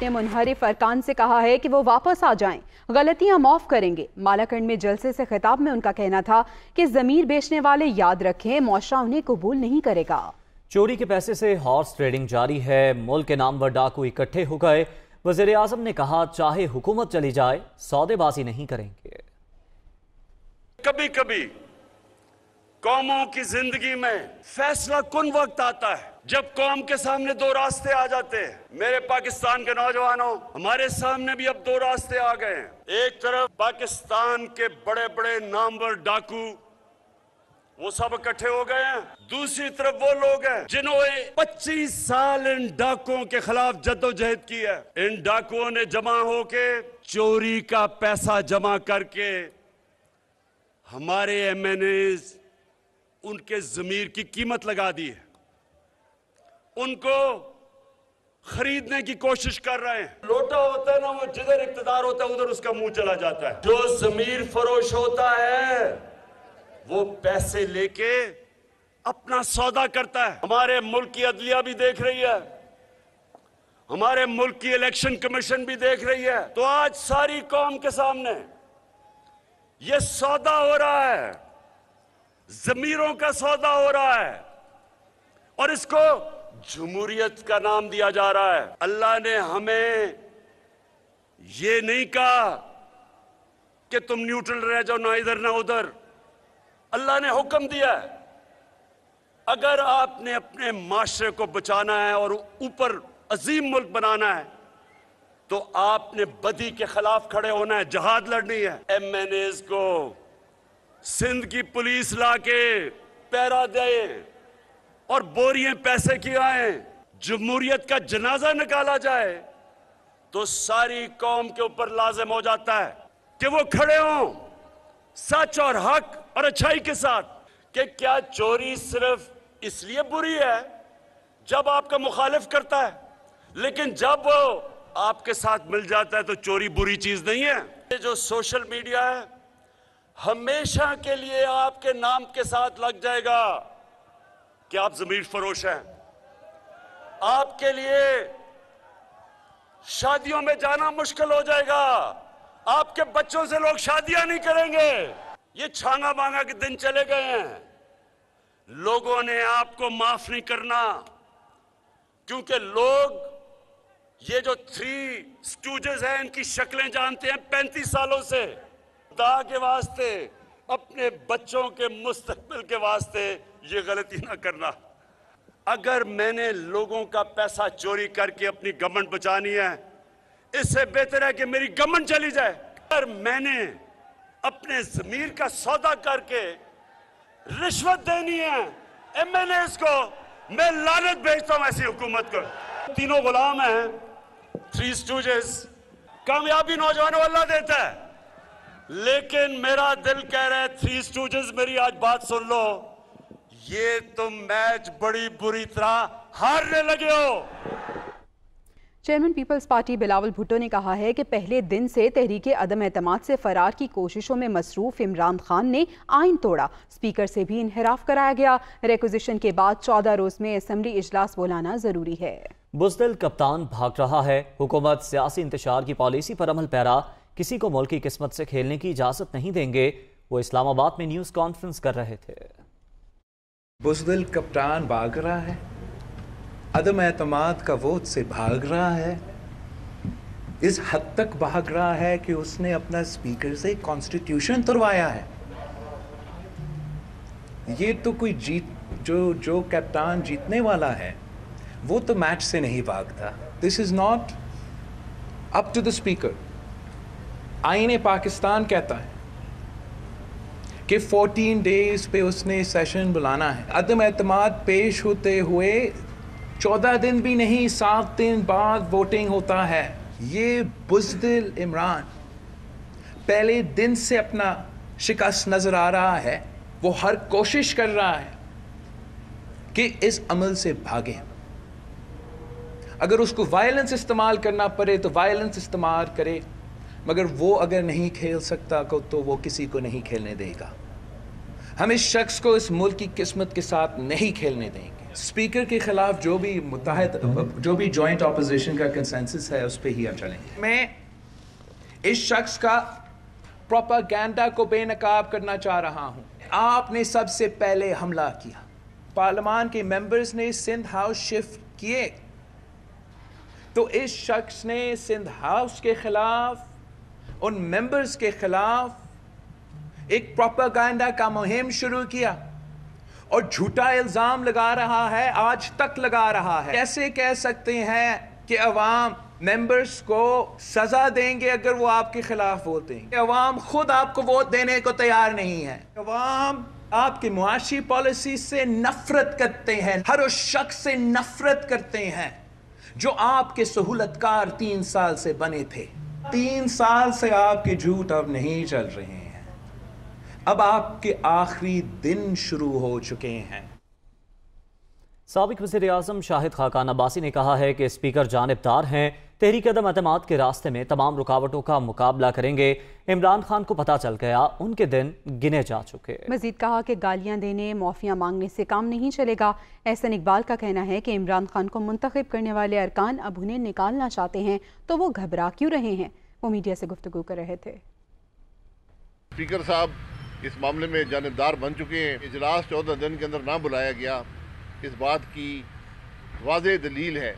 ने मुनहरिफ अरकान से कहा है कि वो वापस आ जाएं, गलतियां माफ करेंगे। मालाकंड में जलसे से खिताब में उनका कहना था कि ज़मीर बेचने वाले याद रखें, मुआशरा उन्हें कबूल नहीं करेगा। चोरी के पैसे से हॉर्स ट्रेडिंग जारी है, मुल्क के नामवर डाकू इकट्ठे हो गए। वज़ीर आज़म ने कहा चाहे हुकूमत चली जाए, सौदेबाजी नहीं करेंगे। कभी कभी कौमों की जिंदगी में फैसला कुन वक्त आता है जब कौम के सामने दो रास्ते आ जाते हैं। मेरे पाकिस्तान के नौजवानों, हमारे सामने भी अब दो रास्ते आ गए हैं। एक तरफ पाकिस्तान के बड़े बड़े नामवर डाकू, वो सब इकट्ठे हो गए हैं। दूसरी तरफ वो लोग हैं जिन्होंने 25 साल इन डाकुओं के खिलाफ जद्दोजहद की है। इन डाकुओं ने जमा होके चोरी का पैसा जमा करके हमारे एमएनएज उनके जमीर की कीमत लगा दी है, उनको खरीदने की कोशिश कर रहे हैं। लोटा होता है ना, वो जिधर इख्तिदार होता है उधर उसका मुंह चला जाता है। जो जमीर फरोश होता है वो पैसे लेके अपना सौदा करता है। हमारे मुल्क की अदलिया भी देख रही है, हमारे मुल्क की इलेक्शन कमीशन भी देख रही है। तो आज सारी कौम के सामने ये सौदा हो रहा है, जमीरों का सौदा हो रहा है, और इसको जमहूरियत का नाम दिया जा रहा है। अल्लाह ने हमें ये नहीं कहा कि तुम न्यूट्रल रह जाओ, ना इधर ना उधर। अल्लाह ने हुक्म दिया है, अगर आपने अपने माशरे को बचाना है और ऊपर अजीम मुल्क बनाना है तो आपने बदी के खिलाफ खड़े होना है, जहाद लड़नी है। एमएनएज को सिंध की पुलिस लाके पहरा दे और बोरियां पैसे की आए, जमहूरियत का जनाजा निकाला जाए तो सारी कौम के ऊपर लाजिम हो जाता है कि वो खड़े हों सच और हक और अच्छाई के साथ। कि क्या चोरी सिर्फ इसलिए बुरी है जब आपका मुखालिफ करता है, लेकिन जब वो आपके साथ मिल जाता है तो चोरी बुरी चीज नहीं है। ये जो सोशल मीडिया है हमेशा के लिए आपके नाम के साथ लग जाएगा कि आप ज़मीर फरोश हैं। आपके लिए शादियों में जाना मुश्किल हो जाएगा, आपके बच्चों से लोग शादियां नहीं करेंगे। ये छांगा मांगा के दिन चले गए हैं। लोगों ने आपको माफ नहीं करना, क्योंकि लोग ये जो 3 स्टूजेस हैं इनकी शक्लें जानते हैं 35 सालों से। खुदा के वास्ते, अपने बच्चों के मुस्तकबिल के वास्ते ये गलती ना करना। अगर मैंने लोगों का पैसा चोरी करके अपनी गवर्नमेंट बचानी है, इससे बेहतर है कि मेरी गवर्नमेंट चली जाए। अगर मैंने अपने जमीर का सौदा करके रिश्वत देनी है एमएनएस को, मैं लानत भेजता हूं ऐसी हुकूमत को। तीनों गुलाम हैं, 3 स्टूजेस। कामयाबी नौजवानों अल्लाह देता है, लेकिन मेरा दिल कह रहा है 3 स्टूजेस मेरी आज बात सुन लो, ये तुम मैच बड़ी बुरी तरह हारने लगे हो। Chairman people's party Bilawal Bhutto ने कहा है कि पहले दिन से तहरीके अदम एतमाद से फरार की कोशिशों में मसरूफ इमरान खान ने आइन तोड़ा, स्पीकर से भी इनहराफ कराया गया। रिक्विजिशन के बाद 14 रोज में असेंबली इजलास बुलाना जरूरी है। बुज़दिल कप्तान भाग रहा है, हुकूमत सियासी इंतशार की पॉलिसी पर अमल पैरा, किसी को मुल्क की किस्मत से खेलने की इजाजत नहीं देंगे। वो इस्लामाबाद में न्यूज कॉन्फ्रेंस कर रहे थे। बुज़दिल कप्तान भाग रहा है, अदम एतमाद का वोट से भाग रहा है, इस हद तक भाग रहा है कि उसने अपना स्पीकर से कॉन्स्टिट्यूशन तुड़वाया है। ये तो कोई जो कप्तान जीतने वाला है वो तो मैच से नहीं भागता। This is not up to the speaker. आईने पाकिस्तान कहता है कि 14 डेज पे उसने सेशन बुलाना है। अदम एतमाद पेश होते हुए 14 दिन भी नहीं, 7 दिन बाद वोटिंग होता है। ये बुज़दिल इमरान पहले दिन से अपना शिकस्त नजर आ रहा है, वो हर कोशिश कर रहा है कि इस अमल से भागे। अगर उसको वायलेंस इस्तेमाल करना पड़े तो वायलेंस इस्तेमाल करे, मगर वो अगर नहीं खेल सकता तो वो किसी को नहीं खेलने देगा। हम इस शख्स को इस मुल्क की किस्मत के साथ नहीं खेलने देंगे। स्पीकर के खिलाफ जो भी जॉइंट ऑपोजिशन का कंसेंसस है उस पे ही हम चलेंगे। मैं इस शख्स का प्रोपेगेंडा को बेनकाब करना चाह रहा हूं। आपने सबसे पहले हमला किया, पार्लियामान के मेंबर्स ने सिंध हाउस शिफ्ट किए, तो इस शख्स ने सिंध हाउस के खिलाफ, उन मेंबर्स के खिलाफ एक प्रोपेगेंडा का मुहिम शुरू किया और झूठा इल्जाम लगा रहा है, आज तक लगा रहा है। कैसे कह सकते हैं कि अवाम मेंबर्स को सजा देंगे अगर वो आपके खिलाफ वोट देंगे? अवाम खुद आपको वोट देने को तैयार नहीं है। अवाम आपकी मुआशी पॉलिसी से नफरत करते हैं, हर उस शख्स से नफरत करते हैं जो आपके सहूलतकार 3 साल से बने थे। 3 साल से आपके झूठ अब नहीं चल रहे हैं, अब आपके आखिरी दिन शुरू हो चुके हैं। साबिक वज़ीर-ए-आज़म शाहिद खाकान अब्बासी ने कहा है कि स्पीकर जानिबदार हैं, तहरीक अदम एतमाद के रास्ते में तमाम रुकावटों का मुकाबला करेंगे। इमरान खान को पता चल गया उनके दिन गिने जा चुके। मजीद कहा कि गालियां देने, माफिया मांगने से काम नहीं चलेगा। एहसन इकबाल का कहना है कि इमरान खान को मुंतखब करने वाले अरकान अब उन्हें निकालना चाहते हैं, तो वो घबरा क्यों रहे हैं? वो मीडिया से गुफ्तगू कर रहे थे। स्पीकर साहब इस मामले में जानिबदार बन चुके हैं। इजलास 14 दिन के अंदर ना बुलाया गया, इस बात की वाज़ेह दलील है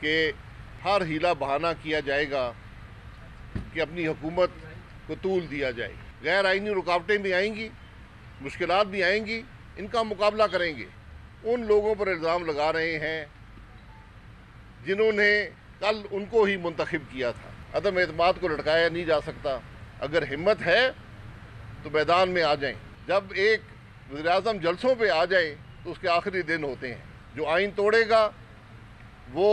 कि हर हीला बहाना किया जाएगा कि अपनी हुकूमत को तूल दिया जाए। गैर आईनी रुकावटें भी आएंगी, मुश्किलात भी आएंगी, इनका मुकाबला करेंगे। उन लोगों पर इल्ज़ाम लगा रहे हैं जिन्होंने कल उनको ही मुंतखब किया था। अदम एतमाद को लटकाया नहीं जा सकता। अगर हिम्मत है तो मैदान में आ जाएं। जब एक वज़ीर-ए-आज़म जलसों पे आ जाए तो उसके आखिरी दिन होते हैं। जो आइन तोड़ेगा वो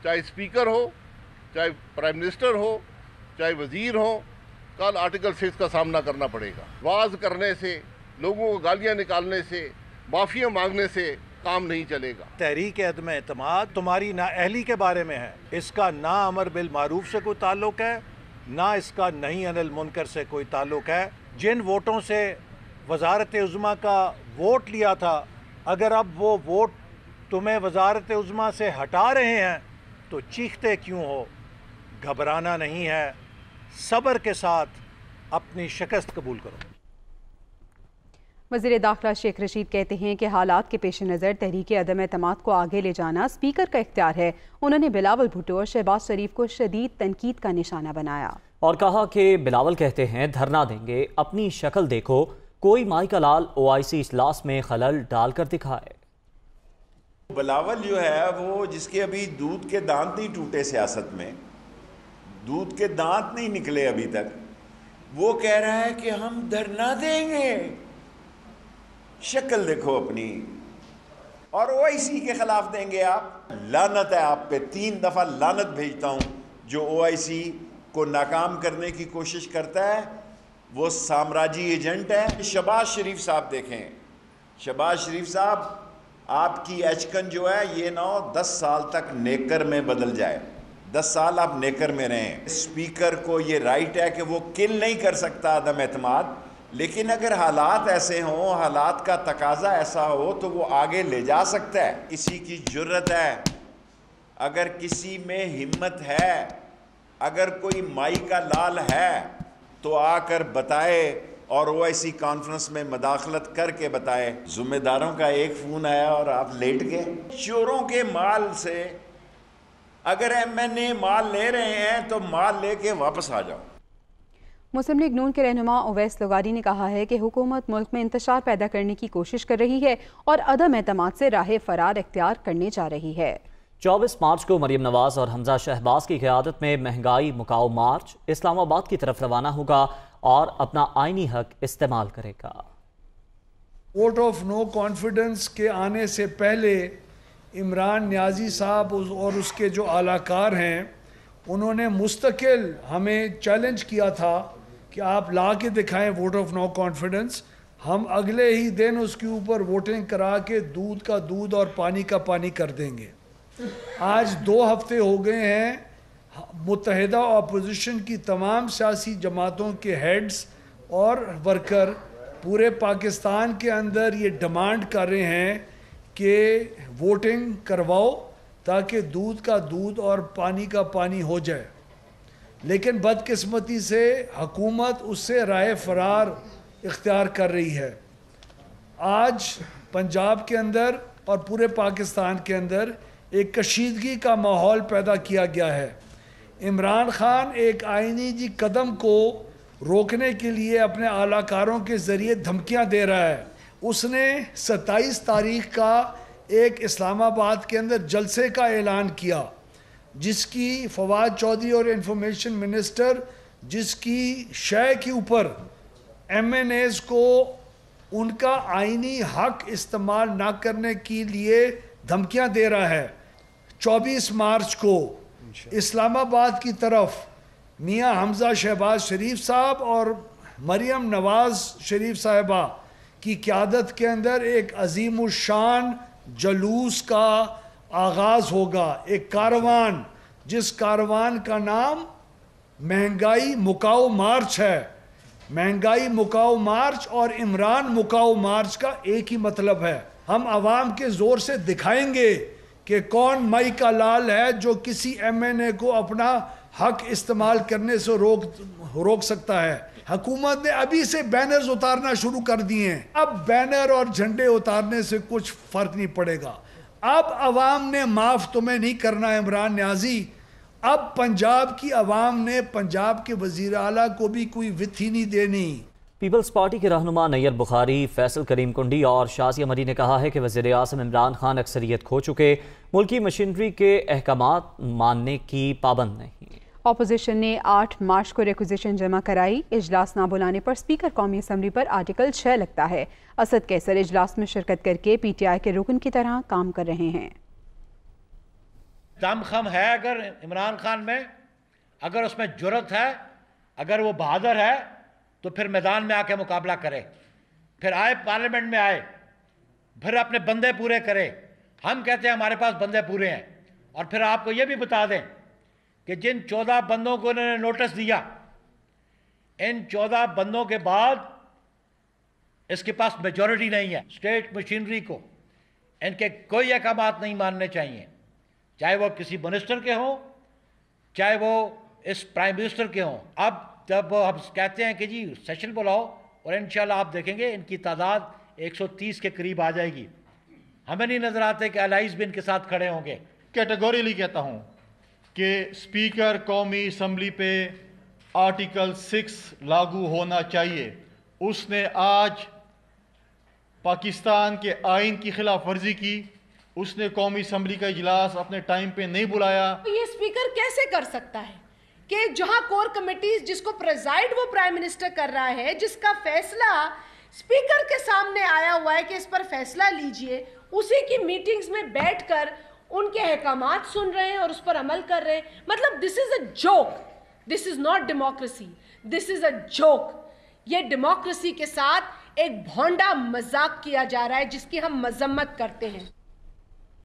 चाहे स्पीकर हो, चाहे प्राइम मिनिस्टर हो, चाहे वज़ीर हो, कल आर्टिकल 6 का सामना करना पड़ेगा। वाज करने से, लोगों को गालियाँ निकालने से, माफिया मांगने से काम नहीं चलेगा। तहरीक अदम एतमाद तुम्हारी नाअहली के बारे में है। इसका ना अमर बिल मारूफ से कोई ताल्लुक है, ना इसका नहीं अनिल मुनकर से कोई ताल्लुक है। जिन वोटों से वजारत उज़्मा का वोट लिया था, अगर अब वो वोट तुम्हें वजारत उज़्मा से हटा रहे हैं तो चीखते क्यों हो? घबराना नहीं है, सब्र के साथ अपनी शिकस्त कबूल करो। वज़ीर दाखिला शेख रशीद कहते हैं कि हालात के पेश नज़र तहरीक अदम एतमाद को आगे ले जाना स्पीकर का इख्तियार है। उन्होंने बिलावल भुट्टो और शहबाज शरीफ को शदीद तनकीद का निशाना बनाया और कहा कि बिलावल कहते हैं धरना देंगे, अपनी शक्ल देखो, कोई माई का लाल OIC इजलास में खलल डालकर दिखाए। बिलावल जो है वो जिसके अभी दूध के दांत नहीं टूटे, सियासत में दूध के दांत नहीं निकले अभी तक, वो कह रहा है कि हम धरना देंगे, शक्ल देखो अपनी, और OIC के खिलाफ देंगे आप। लानत है आप पे, 3 दफा लानत भेजता हूं। जो OIC को नाकाम करने की कोशिश करता है वो साम्राज्य एजेंट है। शहबाज शरीफ साहब देखें, शहबाज शरीफ साहब आपकी एचकन जो है ये 9-10 साल तक नेकर में बदल जाए। 10 साल आप नेकर में रहें। स्पीकर को ये राइट है कि वो किल नहीं कर सकता अदम एतमाद, लेकिन अगर हालात ऐसे हों, हालात का तकाजा ऐसा हो तो वो आगे ले जा सकता है। किसी की जुर्रत है, अगर किसी में हिम्मत है, अगर कोई माई का लाल है तो आकर बताए और OIC कॉन्फ्रेंस में मदाखलत करके बताए। जिम्मेदारों का एक फ़ोन आया और आप लेट गए। चोरों के माल से अगर MNA माल ले रहे हैं तो माल लेके वापस आ जाओ। मुस्लिम लीग नून के रहनुमा ओवैस लोगारी ने कहा है कि हुकूमत मुल्क में इंतशार पैदा करने की कोशिश कर रही है और अदम एतमाद से राह फरार इख्तियार करने जा रही है। 24 मार्च को मरियम नवाज और हमजा शहबाज की क़यादत में महंगाई मुकाओ मार्च इस्लामाबाद की तरफ रवाना होगा और अपना आईनी हक इस्तेमाल करेगा। वोट ऑफ नो कॉन्फिडेंस के आने से पहले इमरान नियाजी साहब और उसके जो आलाकार हैं उन्होंने मुस्तकिल हमें चैलेंज किया था कि आप ला के दिखाएं वोट ऑफ नो कॉन्फिडेंस। हम अगले ही दिन उसके ऊपर वोटिंग करा के दूध का दूध और पानी का पानी कर देंगे। आज 2 हफ्ते हो गए हैं, मुत्तहिदा अपोजिशन की तमाम सियासी जमातों के हेड्स और वर्कर पूरे पाकिस्तान के अंदर ये डिमांड कर रहे हैं कि वोटिंग करवाओ ताकि दूध का दूध और पानी का पानी हो जाए, लेकिन बदकिस्मती से हुकूमत उससे राह फरार इख्तियार कर रही है। आज पंजाब के अंदर और पूरे पाकिस्तान के अंदर एक कशीदगी का माहौल पैदा किया गया है। इमरान खान एक आईनी जी कदम को रोकने के लिए अपने आलाकारों के ज़रिए धमकियां दे रहा है। उसने 27 तारीख का एक इस्लामाबाद के अंदर जलसे का ऐलान किया, जिसकी फवाद चौधरी और इंफॉर्मेशन मिनिस्टर जिसकी शय के ऊपर MNAs को उनका आईनी हक इस्तेमाल ना करने के लिए धमकियां दे रहा है। 24 मार्च को इस्लामाबाद की तरफ मियां हमजा शहबाज शरीफ साहब और मरियम नवाज शरीफ साहिबा की क़यादत के अंदर एक अजीम शान जलूस का आगाज़ होगा, एक कारवान, जिस कारवान का नाम महंगाई मुकाओ मार्च है। महंगाई मुकाओ मार्च और इमरान मुकाओ मार्च का एक ही मतलब है। हम आवाम के ज़ोर से दिखाएंगे कि कौन मई का लाल है जो किसी MNA को अपना हक इस्तेमाल करने से रोक सकता है। हुकूमत ने अभी से बैनर्स उतारना शुरू कर दिए हैं। अब बैनर और झंडे उतारने से कुछ फ़र्क नहीं पड़ेगा। अब अवाम ने माफ़ तुम्हें नहीं करना इमरान न्याजी। अब पंजाब की अवाम ने पंजाब के वज़ीर आला को भी कोई वित्त ही नहीं देनी। पीपल्स पार्टी के रहनुमा नैयर बुखारी, फैसल करीम कुंडी और शाजिया मरी ने कहा है कि वज़ीर आज़म इमरान खान अक्सरियत खो चुके, मुल्की मशीनरी के अहकामात मानने की पाबंद नहीं। ऑपोजिशन ने 8 मार्च को रिक्विजिशन जमा कराई। इजलास ना बुलाने पर स्पीकर कौमी असम्बली पर आर्टिकल 6 लगता है। असद कैसर इजलास में शिरकत करके PTI के रुकन की तरह काम कर रहे हैं। दमखम है अगर इमरान खान में, अगर उसमें जुर्रत है, अगर वो बहादुर है, तो फिर मैदान में आके मुकाबला करे, फिर आए पार्लियामेंट में आए, फिर अपने बंदे पूरे करे। हम कहते हैं हमारे पास बंदे पूरे हैं। और फिर आपको ये भी बता दें कि जिन 14 बंदों को इन्होंने नोटिस दिया, इन 14 बंदों के बाद इसके पास मेजॉरिटी नहीं है। स्टेट मशीनरी को इनके कोई अहकामात नहीं मानने चाहिए, चाहे वो किसी मिनिस्टर के हों, चाहे वो इस प्राइम मिनिस्टर के हों। अब जब हम कहते हैं कि जी सेशन बुलाओ, और इंशाल्लाह आप देखेंगे इनकी तादाद 130 के करीब आ जाएगी। हमें नहीं नज़र आते कि अलाइज भी इनके साथ खड़े होंगे। कैटेगोरियली कहता हूँ कि स्पीकर कौमी असम्बली पे आर्टिकल 6 लागू होना चाहिए। उसने आज पाकिस्तान के आइन की खिलाफ वर्जी की, उसने कौमी असम्बली का इजलास अपने टाइम पे नहीं बुलाया। ये स्पीकर कैसे कर सकता है कि जहां कोर कमेटीज जिसको प्रेजाइड वो प्राइम मिनिस्टर कर रहा है, जिसका फैसला स्पीकर के सामने आया हुआ है कि इस पर फैसला लीजिए, उसी की मीटिंग्स में बैठकर उनके अहकामात सुन रहे हैं और उस पर अमल कर रहे हैं। मतलब this is a joke, this is not democracy, this is a joke. ये डेमोक्रेसी के साथ एक भोंडा मजाक किया जा रहा है जिसकी हम मजम्मत करते हैं।